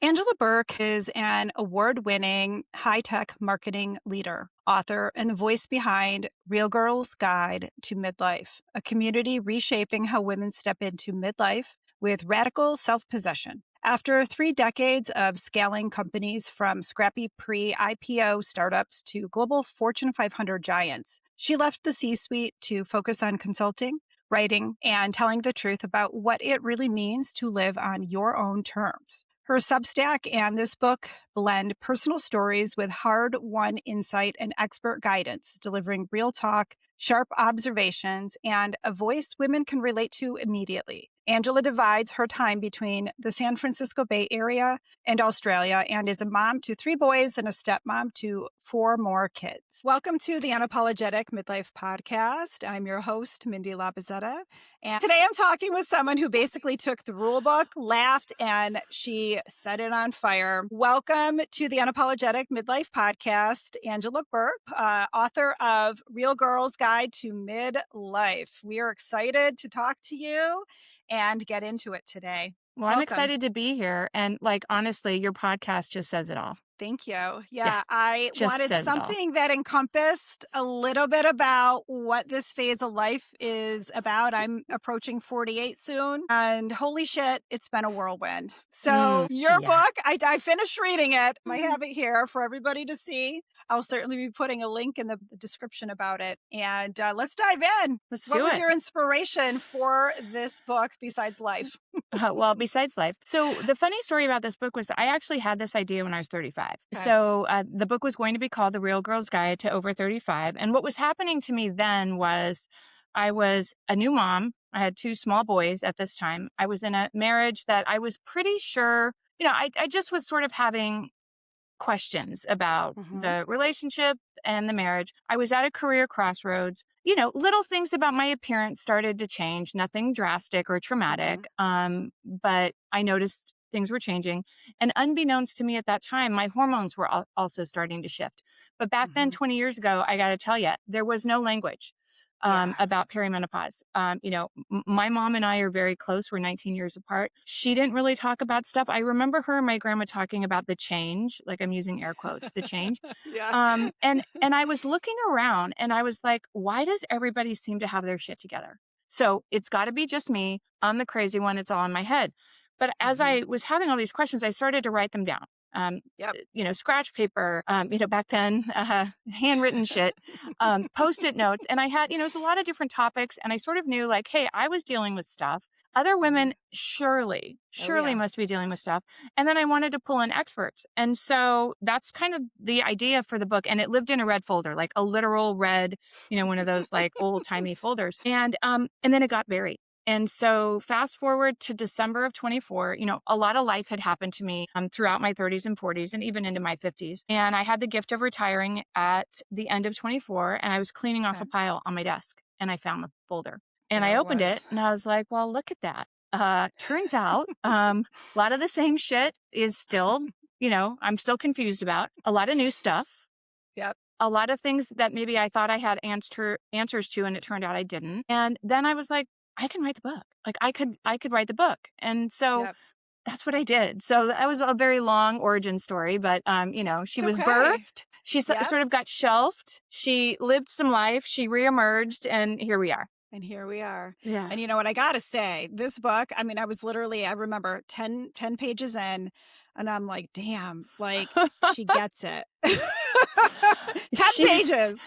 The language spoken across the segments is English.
Angela Burke is an award-winning high-tech marketing leader, author, and the voice behind Real Girl's Guide to Midlife, a community reshaping how women step into midlife with radical self-possession. After 3 decades of scaling companies from scrappy pre-IPO startups to global Fortune 500 giants, she left the C-suite to focus on consulting, writing, and telling the truth about what it really means to live on your own terms. Her Substack and this book blend personal stories with hard-won insight and expert guidance, delivering real talk, sharp observations, and a voice women can relate to immediately. Angela divides her time between the San Francisco Bay Area and Australia and is a mom to 3 boys and a stepmom to 4 more kids. Welcome to the Unapologetic Midlife Podcast. I'm your host, Mindy Labazetta. And today I'm talking with someone who basically took the rule book, laughed, and she set it on fire. Welcome to the Unapologetic Midlife Podcast, Angela Burke, author of Real Girl's Guide to Midlife. We are excited to talk to you and get into it today. Well, I'm excited to be here. And honestly, your podcast just says it all. Thank you. Yeah, I just wanted says it all. something that encompassed a little bit about what this phase of life is about. I'm approaching 48 soon, and holy shit, it's been a whirlwind. So your book, I finished reading it. I have it here for everybody to see. I'll certainly be putting a link in the description about it. And let's dive in. Let's what do was it. your inspiration for this book besides life? Well, besides life. So the funny story about this book was I actually had this idea when I was 35. Okay. So the book was going to be called The Real Girl's Guide to Over 35. And what was happening to me then was I was a new mom. I had 2 small boys at this time. I was in a marriage that I was pretty sure, I just was sort of having questions about the relationship and the marriage. I was at a career crossroads. Little things about my appearance started to change, nothing drastic or traumatic. But I noticed things were changing. And unbeknownst to me at that time, my hormones were also starting to shift. But back then, 20 years ago, I got to tell you, there was no language about perimenopause. My mom and I are very close. We're 19 years apart. She didn't really talk about stuff. I remember her and my grandma talking about the change, like I'm using air quotes, the change. And I was looking around and I was like, why does everybody seem to have their shit together? So it's got to be just me. I'm the crazy one. It's all in my head. But as I was having all these questions, I started to write them down. Scratch paper, back then, handwritten shit, Post-it notes. And I had, it was a lot of different topics. And I sort of knew like, hey, I was dealing with stuff. Other women surely must be dealing with stuff. And then I wanted to pull in experts. And so that's kind of the idea for the book. And it lived in a red folder, like a literal red, one of those like old timey folders. And then it got buried. And so fast forward to December of 24, a lot of life had happened to me throughout my 30s and 40s and even into my 50s. And I had the gift of retiring at the end of 24 and I was cleaning off a pile on my desk and I found the folder and I opened it and I was like, well, look at that. Turns out a lot of the same shit is still, I'm still confused about. A lot of new stuff. Yep. A lot of things that maybe I thought I had answers to and it turned out I didn't. And then I was like, I can write the book. Like I could write the book. And so that's what I did. So that was a very long origin story, but she was birthed. She sort of got shelved. She lived some life. She reemerged and here we are. Yeah. And you know what I got to say, this book, I remember 10 pages in and I'm like, damn, like she gets it. 10 pages.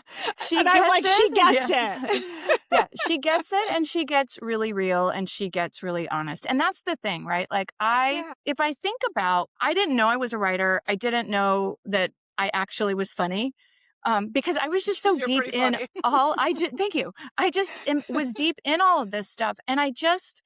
She gets it. Yeah, she gets it and she gets really real and she gets really honest. And that's the thing, right? Like if I think about, I didn't know I was a writer. I didn't know that I actually was funny. Because I was just so deep in thank you. I just was deep in all of this stuff. And I just,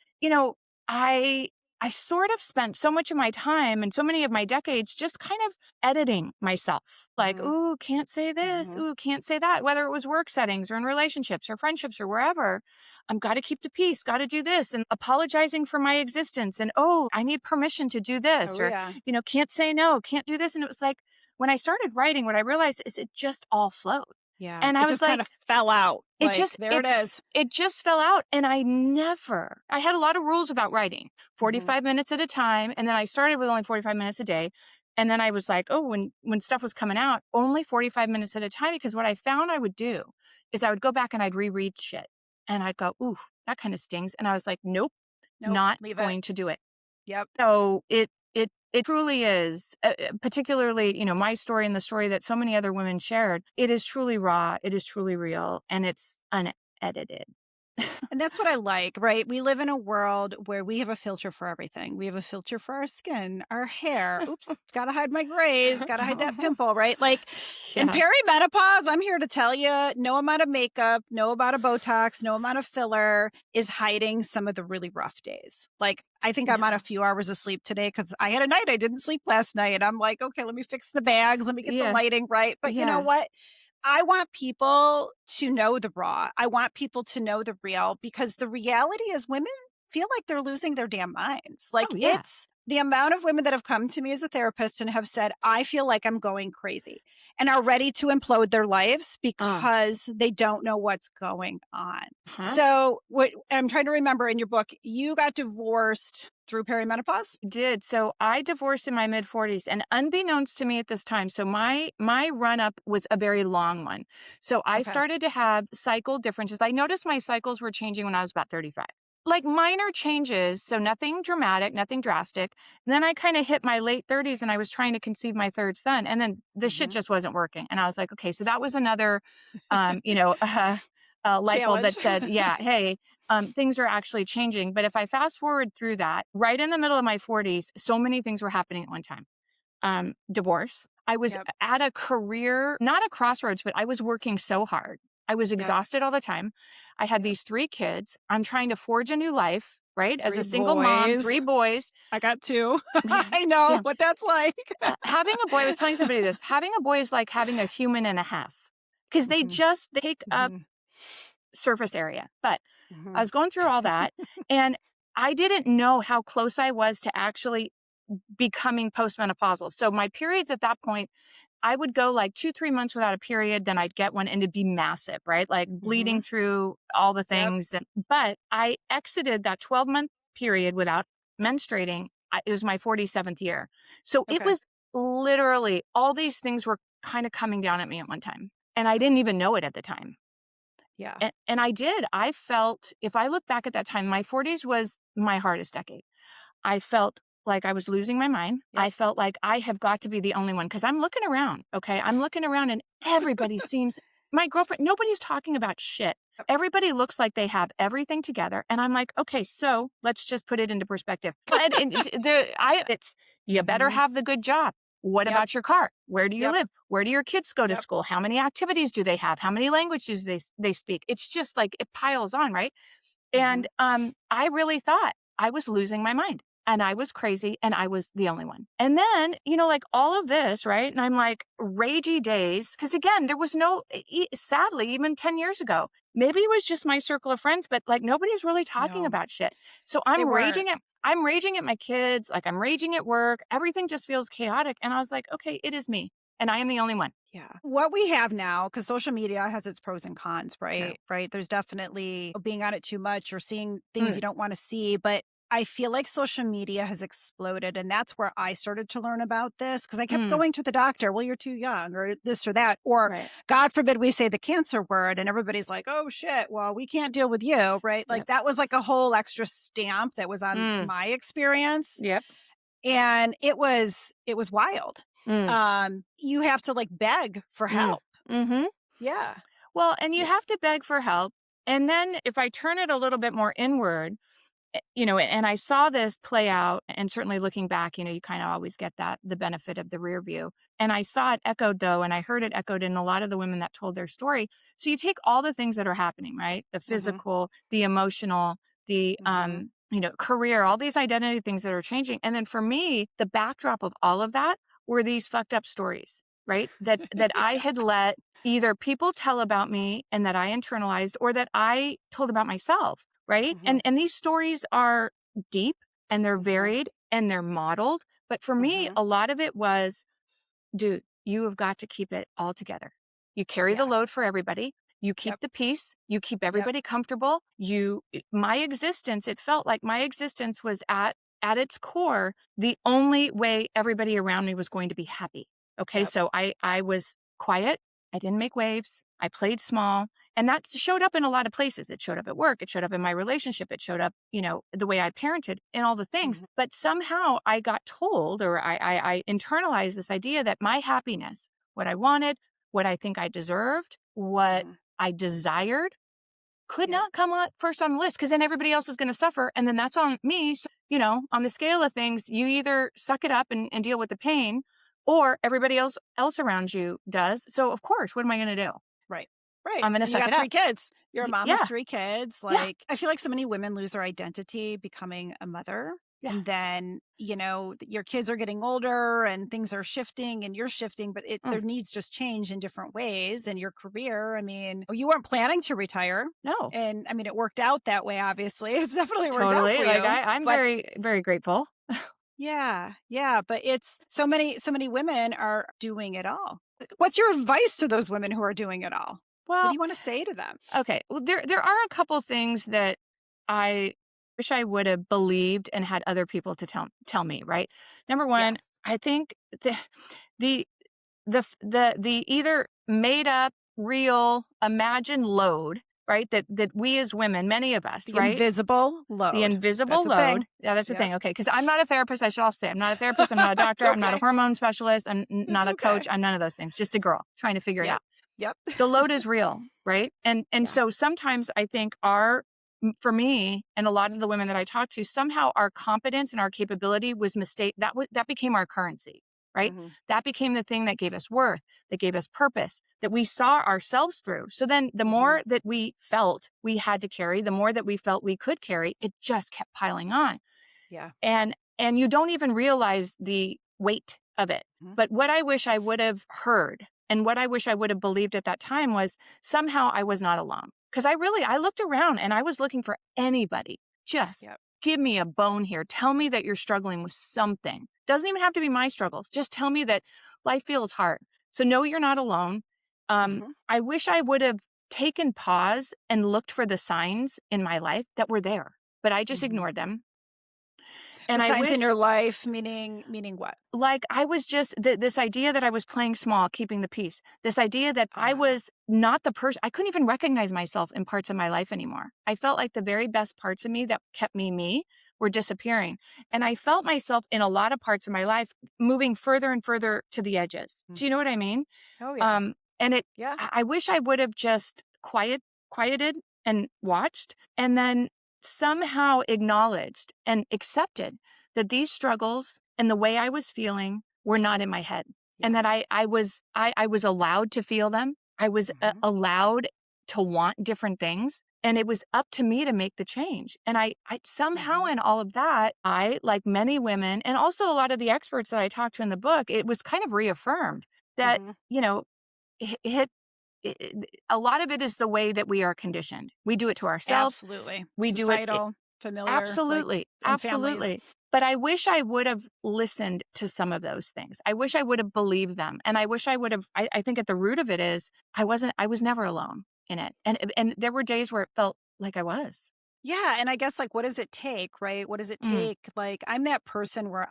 I sort of spent so much of my time and so many of my decades just kind of editing myself. Like, ooh, can't say this. Ooh, can't say that. Whether it was work settings or in relationships or friendships or wherever, I'm got to keep the peace, got to do this and apologizing for my existence. And, I need permission to do this can't say no, can't do this. And it was like, when I started writing, what I realized is it just all flowed. Yeah. And I was like, kind of fell out. It Like, just there it is. it just fell out, and I had a lot of rules about writing, Mhm. 45 minutes at a time, and then I started with only 45 minutes a day, and then I was like, "Oh, when stuff was coming out, only 45 minutes at a time," because what I found I would do is I would go back and I'd reread shit, and I'd go, "Ooh, that kinda stings," and I was like, "Nope, Nope, not leave it. going to do it." Yep. So it truly is, particularly, my story and the story that so many other women shared. It is truly raw. It is truly real, and it's unedited. And that's what I like, right? We live in a world where we have a filter for everything. We have a filter for our skin, our hair. Oops, gotta hide my grays, gotta hide that pimple, right? Like in Yeah. perimenopause, I'm here to tell you no amount of makeup, no amount of Botox, no amount of filler is hiding some of the really rough days. Like, I think I'm on a No. few hours of sleep today because I had a night I didn't sleep last night. I'm like, okay, let me fix the bags, let me get the Yeah. lighting right. But you know Yeah. what? I want people to know the raw. I want people to know the real because the reality is women feel like they're losing their damn minds. Like Oh, yeah. it's the amount of women that have come to me as a therapist and have said, I feel like I'm going crazy and are ready to implode their lives Uh, because they don't know what's going on. huh? So, what I'm trying to remember in your book, you got divorced through perimenopause? Did. So I divorced in my mid 40s, and unbeknownst to me at this time, so my run up was a very long one. So I Okay. started to have cycle differences. I noticed my cycles were changing when I was about 35. Like minor changes, so nothing dramatic, nothing drastic. And then I kind of hit my late 30s and I was trying to conceive my third son, and then the shit Hmm. just wasn't working. And I was like, okay, so that was another light bulb Challenge. that said, yeah, hey, things are actually changing. But if I fast forward through that, right in the middle of my 40s, so many things were happening at one time. Divorce. I was Yep. at a career, not a crossroads, but I was working so hard. I was Yep. exhausted all the time. I had Yep. these 3 kids. I'm trying to forge a new life, right? As Three a single mom, boys. 3 boys. I got two. Yeah. I know Yeah. what that's like. Having a boy, I was telling somebody this, having a boy is like having a human and a half because Mhm, they take up mhm, surface area. But I mhm. was going through all that, and I didn't know how close I was to actually becoming postmenopausal. So my periods at that point, I would go like 2, 3 months without a period, then I'd get one and it'd be massive, right? Like bleeding Mhm. through all the Yep. things. But I exited that 12-month period without menstruating. It was my 47th year. So it Okay. was literally all these things were kind of coming down at me at one time. And I didn't even know it at the time. Yeah. And I did. I felt, if I look back at that time, my 40s was my hardest decade. I felt like I was losing my mind. I Yep. felt like I have got to be the only one because I'm looking around. Okay. I'm looking around and everybody seems, my girlfriend, nobody's talking about shit. Yep. Everybody looks like they have everything together. And I'm like, okay, so let's just put it into perspective. It's, you better Mhm. have the good job. What Yep. about your car? Where do you Yep. live? Where do your kids go to Yep. school? How many activities do they have? How many languages they speak? It's just like it piles on, right? Mhm. And I really thought I was losing my mind and I was crazy and I was the only one. And then, like all of this, right? And I'm like, ragey days. Because again, there was no, sadly, even 10 years ago, maybe it was just my circle of friends, but like nobody's really talking No, about shit. So they weren't. I'm raging at my kids, like I'm raging at work. Everything just feels chaotic. And I was like, okay, it is me. And I am the only one. Yeah. What we have now, because social media has its pros and cons, True. right? Right. There's definitely being on it too much or seeing things Mm, you don't want to see. But I feel like social media has exploded. And that's where I started to learn about this because I kept mm, going to the doctor. Well, you're too young or this or that. Or right. God forbid we say the cancer word and everybody's like, oh shit, well, we can't deal with you. Right. Like Yep. that was like a whole extra stamp that was on Mm, my experience. yep. And it was wild. Mm, You have to like beg for mm, help. mm-hmm. Yeah. Well, and you Yeah. have to beg for help. And then if I turn it a little bit more inward, and I saw this play out, and certainly looking back, you kind of always get the benefit of the rear view. And I saw it echoed though, and I heard it echoed in a lot of the women that told their story. So you take all the things that are happening, right? The Mhm. physical, the emotional, the, Mhm. career, all these identity things that are changing. And then for me, the backdrop of all of that were these fucked up stories, right? That I had let either people tell about me and that I internalized or that I told about myself, right? Mhm. And these stories are deep and they're Mhm. varied and they're modeled, but for me Mhm. a lot of it was, dude, you have got to keep it all together. You carry the Yeah. load for everybody. You keep Yep. the peace. You keep Yep. everybody comfortable. My existence, it felt like my existence was at its core, the only way everybody around me was going to be happy. Okay. Yep. So I was quiet. I didn't make waves. I played small. And that showed up in a lot of places. It showed up at work. It showed up in my relationship. It showed up, the way I parented and all the things. Mhm. But somehow I got told, or I internalized this idea that my happiness, what I wanted, what I think I deserved, what Mhm. I desired, could Yep. not come on first on the list, because then everybody else is going to suffer. And then that's on me. So, on the scale of things, you either suck it up and deal with the pain, or everybody else around you does. So of course, what am I going to do? Right. Right. I'm going to And you suck got it 3 up. kids. You're a mom of Yeah. 3 kids. Yeah. Like, I feel like so many women lose their identity becoming a mother. Yeah. And then, your kids are getting older and things are shifting and you're shifting, but Mm, their needs just change in different ways. And your career, I mean, you weren't planning to retire. no, And I mean, it worked out that way, obviously. It's definitely worked out totally. for Like you. I'm But very, very grateful. yeah, yeah. But it's so many women are doing it all. What's your advice to those women who are doing it all? What do Well, you want to say to them? okay. Well, there are a couple things that I wish I would have believed and had other people to tell me. Right. Number Yeah. one, I think the the either made up, real, imagined load, right? That we as women, many of us, The right? invisible The load. invisible That's a load. thing. Yeah, that's the Yep. thing. Okay, because I'm not a therapist. I should also say I'm not a therapist. I'm not a It's doctor. I'm not a okay. hormone specialist. I'm It's not a coach. okay. I'm none of those things. Just a girl trying to figure it Yep. out. Yep. The load is real, right? And Yeah. so sometimes I think for me and a lot of the women that I talk to, somehow our competence and our capability was that became our currency, right? Mhm. That became the thing that gave us worth, that gave us purpose, that we saw ourselves through. So then the Mhm. more that we felt we had to carry, the more that we felt we could carry, it just kept piling on. Yeah. And you don't even realize the weight of it. Mhm. But what I wish I would have heard and what I wish I would have believed at that time was somehow I was not alone. Because I looked around and I was looking for anybody. Just Yep. give me a bone here. Tell me that you're struggling with something. Doesn't even have to be my struggles. Just tell me that life feels hard. So no, you're not alone. Mhm. I wish I would have taken pause and looked for the signs in my life that were there, but I just Mhm. ignored them. The And I signs in wish, your life, meaning what? like, I was just this idea that I was playing small, keeping the peace. This idea that I Ah. was not the person. I couldn't even recognize myself in parts of my life anymore. I felt like the very best parts of me that kept me were disappearing. And I felt myself in a lot of parts of my life moving further and further to the edges. Mm. Do you know what I mean? Oh, yeah. And Yeah. I wish I would have just quieted and watched, and then somehow acknowledged and accepted that these struggles and the way I was feeling were not in my head, and Yeah. that I was allowed to feel them. I was Mhm. allowed to want different things, and it was up to me to make the change. And I somehow Mhm. in all of that, I, like many women, and also a lot of the experts that I talked to in the book, it was kind of reaffirmed that, Mhm. you know, it, a lot of it is the way that we are conditioned. We do it to ourselves. Absolutely. We do it. Societal, familiar, like, Absolutely, in families. absolutely. But I wish I would have listened to some of those things. I wish I would have believed them. And I wish I would have, I think at the root of it is I was never alone in it. And there were days where it felt like I was. Yeah, and I guess, like, what does it take, right? What does it Mm, take? Like, I'm that person where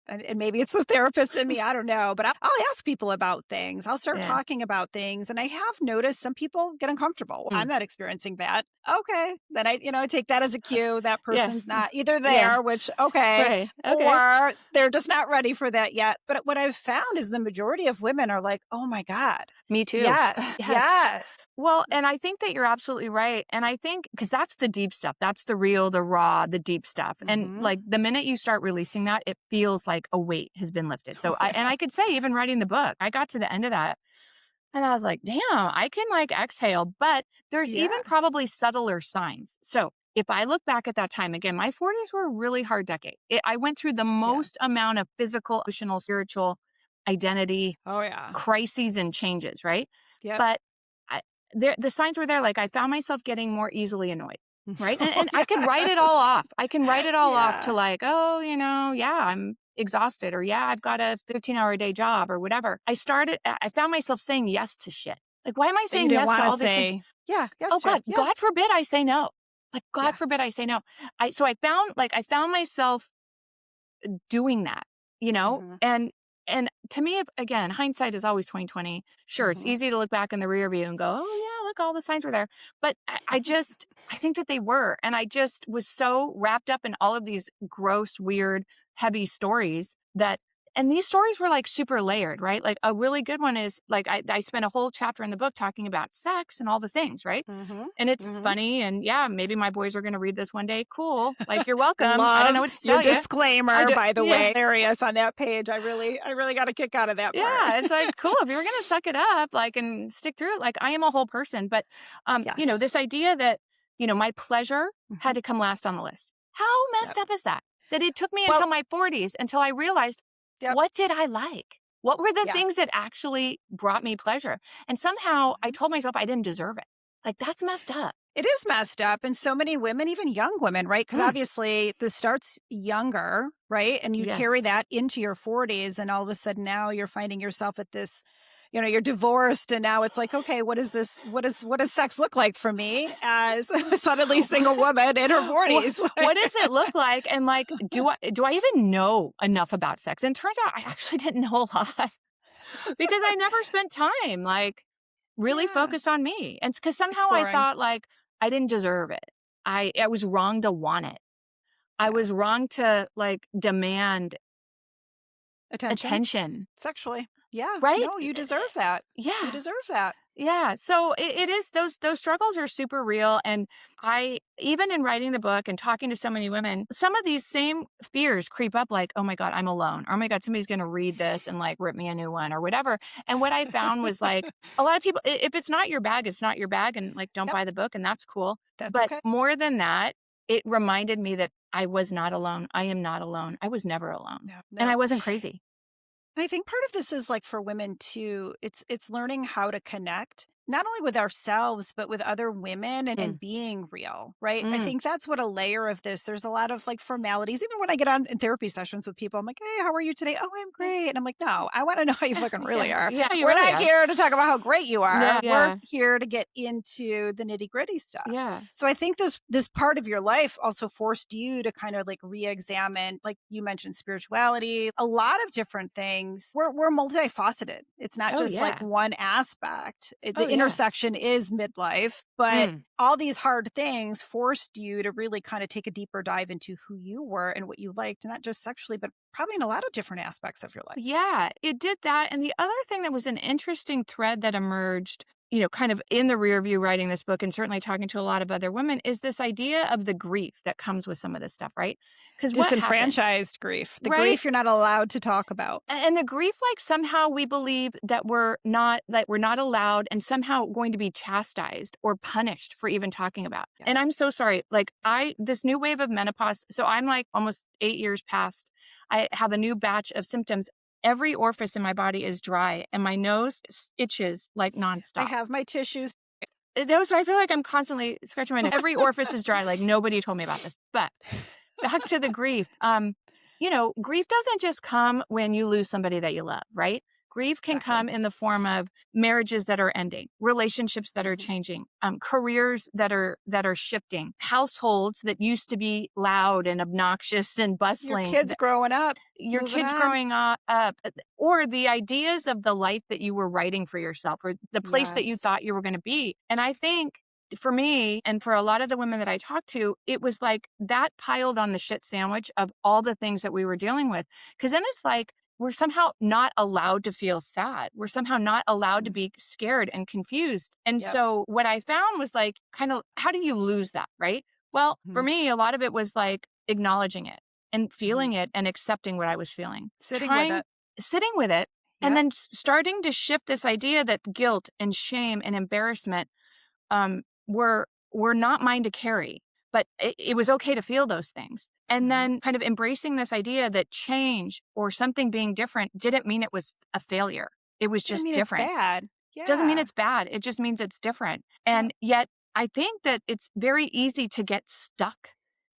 and maybe it's the therapist in me, I don't know, but I'll ask people about things. I'll start yeah. talking about things, and I have noticed some people get uncomfortable. Mm, I'm not experiencing that. Okay, then I take that as a cue. That yeah. person's not either Yeah. there, which okay, Right. Okay. or they're just not ready for that yet. But what I've found is the majority of women are like, "Oh my god, Me too. yes, Yes. yes." Well, and I think that you're absolutely right. And I think because that's the deep stuff, that's the real, the raw, the deep stuff. And Hmm. like the minute you start releasing that, it feels like a weight has been lifted. Oh So yeah, I could say, even writing the book, I got to the end of that and I was like, damn, I can like exhale. But there's even yeah, probably subtler signs. So if I look back at that time, again, my 40s were a really hard decade. I went through the yeah. most amount of physical, emotional, spiritual identity Oh yeah. crises and changes, right? Yep. But I, the signs were there. Like I found myself getting more easily annoyed, right? Oh, And I could write it all yes. off. I can write it all off to Yeah. like, oh, yeah, I'm exhausted, or yeah, I've got a 15-hour a day job or whatever. I found myself saying yes to shit. Like, why am I That you saying didn't yes to wanna all these things? say. Yeah. Oh Yes, God, dear. Yeah. God forbid I say no. Like, God Yeah. forbid I say no. I found myself doing that, you know? Mhm. And to me, again, hindsight is always 2020. Sure, it's Mhm. easy to look back in the rear view and go, "Oh yeah, look, all the signs were there." But I think that they were, and I just was so wrapped up in all of these gross, weird, heavy stories that. And these stories were like super layered, right? Like a really good one is like I spent a whole chapter in the book talking about sex and all the things, right? Mhm. And it's Mhm. funny, and yeah, maybe my boys are going to read this one day. Cool, like you're welcome. I don't know Love what to your tell you. I disclaimer, do, by the yeah. way. Hilarious on that page. I really got a kick out of that part. Yeah, it's like, cool, if you're gonna suck it up, like, and stick through it, like, I am a whole person, but, Yes. this idea that, my pleasure had Mhm. to come last on the list. How Yep. messed up is that? That it took me Well, until my 40s until I realized, yep. what did I like? What were the Yeah. things that actually brought me pleasure? And somehow I Mhm. told myself I didn't deserve it. Like, that's messed up. It is messed up, and so many women, even young women, right? Because Mm, obviously this starts younger, right? And you carry yes. that into your 40s, and all of a sudden now you're finding yourself at this, you're divorced, and now it's like, okay, what is this? What does sex look like for me as a suddenly single woman in her What 40s? what does it look like? And like, do I even know enough about sex? And turns out I actually didn't know a lot. Because I never spent time, like, really Yeah, focused on me, and because somehow I exploring. thought, like, I didn't deserve it. I was wrong to want it. I Yeah, was wrong to, like, demand attention attention, sexually. Yeah, right? no, you deserve that. You Yeah. deserve that. Yeah, so it is those struggles are super real, and I even in writing the book and talking to so many women, some of these same fears creep up like, "Oh my god, I'm alone," or, "Oh my god, somebody's gonna read this and, like, rip me a new one," or whatever, and what I found was, like, a lot of people if it's not your bag, it's not your bag, and, like, don't Yep, buy the book, and that's cool, that's but okay. more than that, it reminded me that I was not alone. I am not alone. I was never alone, No, and I no. wasn't crazy. And I think part of this is like for women too, it's learning how to connect not only with ourselves but with other women Mm, and being real, right? I mm, think that's what a layer of this. There's a lot of like formalities. Even when I get on in therapy sessions with people, I'm like, "Hey, how are you today?" "Oh, I'm yeah, great." And I'm like, "No, I want to know how you fucking really yeah, are. yeah, you We're really not are. here to talk about how great you are. Yeah, We're yeah, here to get into the nitty-gritty stuff." yeah. So I think this part of your life also forced you to kind of like re-examine, like you mentioned, spirituality, a lot of different things. We're multifaceted. It's not Oh, just like yeah. one aspect. Oh, The yeah. intersection is midlife, but Mm. all these hard things forced you to really kind of take a deeper dive into who you were and what you liked, not just sexually, but probably in a lot of different aspects of your life. Yeah, it did that, and the other thing that was an interesting thread that emerged, kind of in the rear view writing this book and certainly talking to a lot of other women is this idea of the grief that comes with some of this stuff, right? Because what happens, Disenfranchised grief, the right? grief you're not allowed to talk about. And the grief, like somehow we believe that we're not allowed and somehow going to be chastised or punished for even talking about. Yeah. And I'm so sorry. Like this new wave of menopause. So I'm like almost 8 years past. I have a new batch of symptoms. Every orifice in my body is dry, and my nose itches like I nonstop. have my tissues. So I feel like I'm constantly scratching my nose. Every orifice is dry. Like nobody told me about this. But back to the grief. Grief doesn't just come when you lose somebody that you love, right? Grief can Exactly. come in the form of marriages that are ending, relationships that are Mhm. changing, careers that are shifting, households that used to be loud and obnoxious and Your bustling. kids growing up, Your moving kids on. growing up, or the ideas of the life that you were writing for yourself, or the place that you Yes. thought you were going to be. And I think for me and for a lot of the women that I talked to, it was like that piled on the shit sandwich of all the things that we were dealing with. Cause then it's like, we're somehow not allowed to feel sad. We're somehow not allowed to Mm. be scared and confused. And Yep. so what I found was like, kind of, how do you lose that? Right. Well, for Mhm. me, a lot of it was like acknowledging it and Mhm. feeling it and accepting what I was feeling, Sitting with it. sitting with it, and Yep. then starting to shift this idea that guilt and shame and embarrassment were not mine to carry, but it was okay to feel those things. And Mhm. then kind of embracing this idea that change or something being different didn't mean it was a failure. It was Didn't just mean it's different. bad. Doesn't mean Yeah. it's bad. It just means it's different. Yep. And yet, I think that it's very easy to get stuck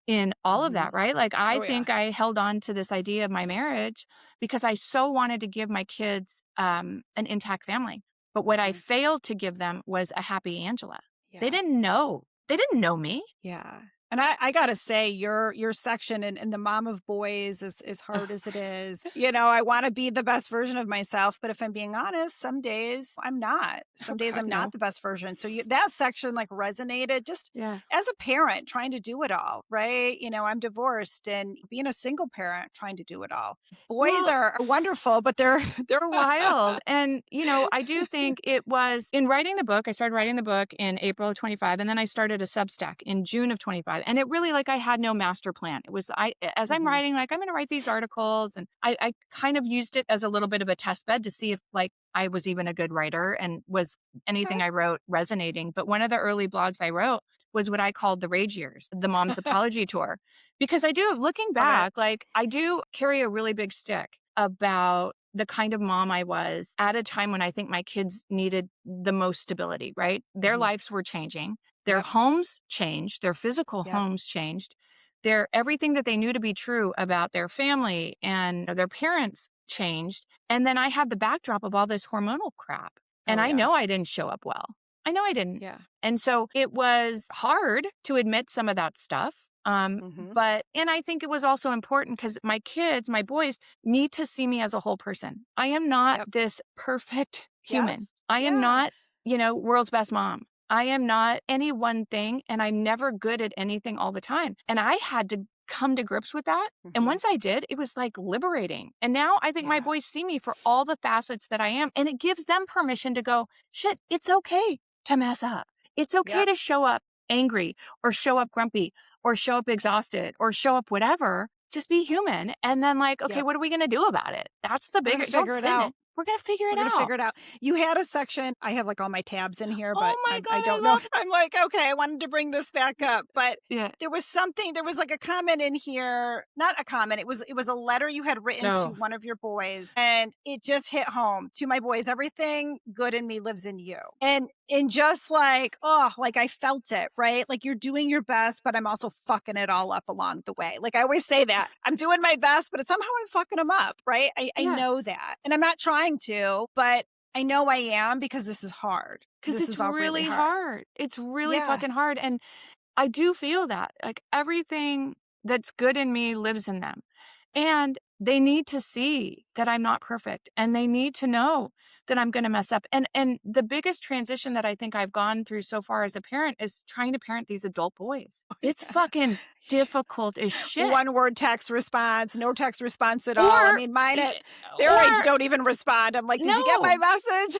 in all of Mhm. that, right? Like, I Oh, yeah. think I held on to this idea of my marriage because I so wanted to give my kids an intact family. But what I Mhm. failed to give them was a happy Angela. They Yeah. didn't know. They didn't know me. Yeah. And I gotta say, your section in the mom of boys, as hard as it is, I wanna be the best version of myself, but if I'm being honest, some days I'm not. Oh Some days God, I'm not no. the best version. So that section, like, resonated just Yeah. as a parent trying to do it all, right? I'm divorced and being a single parent trying to do it all. Boys Well, are wonderful, but they're they're are wild. And, I do think it was in writing the book. I started writing the book in April of 25, and then I started a Substack in June of 25. And it really, like, I had no master plan. It was, as I'm Mhm. writing, like, I'm going to write these articles. And I kind of used it as a little bit of a test bed to see if, like, I was even a good writer and was anything Okay. I wrote resonating. But one of the early blogs I wrote was what I called the rage years, the mom's apology tour. Because I do, looking Love it. back, like, I do carry a really big stick about the kind of mom I was at a time when I think my kids needed the most stability, right? Their Mhm. lives were changing. Their Yep. homes changed. Their physical Yep. homes changed. Their everything that they knew to be true about their family and their parents changed. And then I had the backdrop of all this hormonal crap. And Oh, I yeah. know I didn't show up well. I know I didn't. Yeah. And so it was hard to admit some of that stuff. Mhm. And I think it was also important because my kids, my boys, need to see me as a whole person. I am not Yep. this perfect Yep. human. I am Yeah. not, world's best mom. I am not any one thing, and I'm never good at anything all the time. And I had to come to grips with that. And Mhm. once I did, it was like liberating. And now I think my Yeah. boys see me for all the facets that I am. And it gives them permission to go, shit, it's okay to mess up. It's okay Yep. to show up angry or show up grumpy or show up exhausted or show up whatever. Just be human. And then, like, okay, Yep. what are we going to do about it? That's the We're gonna bigger, don't figure it sit in out. it. We're going to figure it We're gonna out. figure it out. You had a section I have, like, all my tabs in here, Oh but my I God, I don't know. love it. I'm like, "Okay, I wanted to bring this back up," but Yeah. there was, like, a comment in here not a comment, it was a letter you had written to No. one of your boys, and it just hit home. "To my boys, everything good in me lives in you." And just like, oh, like, I felt it, right? Like, you're doing your best, but I'm also fucking it all up along the way. Like, I always say that. I'm doing my best, but somehow I'm fucking them up, right? I Yeah. know that, and I'm not trying to, but I know I am because this is hard. Because This it's is all really really hard. hard. It's really Yeah. fucking hard. And I do feel that. Like, everything that's good in me lives in them. And they need to see that I'm not perfect, and they need to know that I'm going to mess up. And the biggest transition that I think I've gone through so far as a parent is trying to parent these adult boys. It's fucking difficult as shit. One word text response, no text response at all. I Or mean, mine y- at their age or don't even respond. I'm like, "Did you get my no. message?"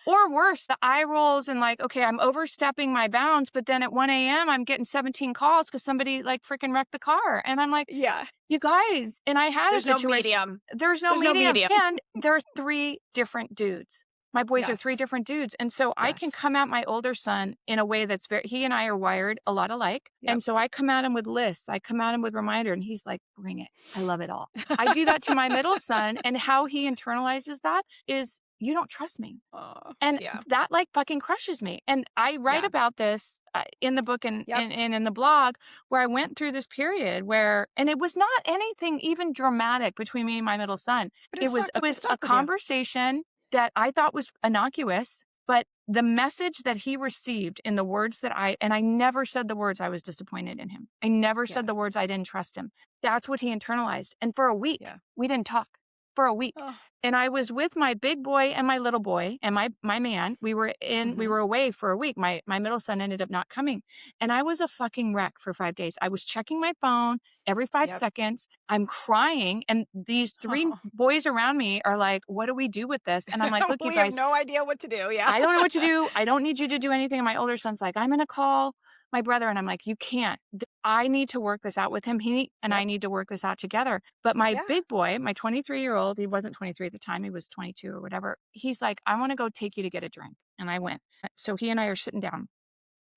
Or worse, the eye rolls and, like, okay, I'm overstepping my bounds, but then at 1 AM, I'm getting 17 calls because somebody, like, freaking wrecked the car. And I'm like, Yeah. you guys, and I had a There's no situation, medium. there's no There's no medium. medium. And there are 3 different dudes. My boys are 3 Yes. different dudes. And so I can Yes. come at my older son in a way that's he and I are wired a lot alike. Yep. And so I come at him with lists. I come at him with reminder, and he's like, bring it. I love it all. I do that to my middle son, and how he internalizes that is, you don't trust me. Oh, And yeah. that, like, fucking crushes me. And I write Yeah. about this in the book Yep. and in the blog, where I went through this period where, and it was not anything even dramatic between me and my middle son. But It it was a stuck with you. conversation that I thought was innocuous, but the message that he received in the words that and I never said the words I was disappointed in him. I never Yeah. said the words I didn't trust him. That's what he internalized. And for a week, Yeah. we didn't talk. For a week. Oh. And I was with my big boy and my little boy and my man. We Mhm. were away for a week. My middle son ended up not coming. And I was a fucking wreck for 5 days. I was checking my phone every 5 Yep. seconds. I'm crying, and these 3 boys around me are like, "What do we do with this?" And I'm like, "Look, you We have guys, no idea what to do. Yeah. I don't know what to do. I don't need you to do anything." And my older son's like, "I'm gonna call my brother." And I'm like, "You can't. I need to work this out with him. He and I Yep. need to work this out together." But my Yeah. big boy, my 23-year-old, he wasn't 23 at the time, he was 22 or whatever. He's like, "I want to go take you to get a drink." And I went. So he and I are sitting down,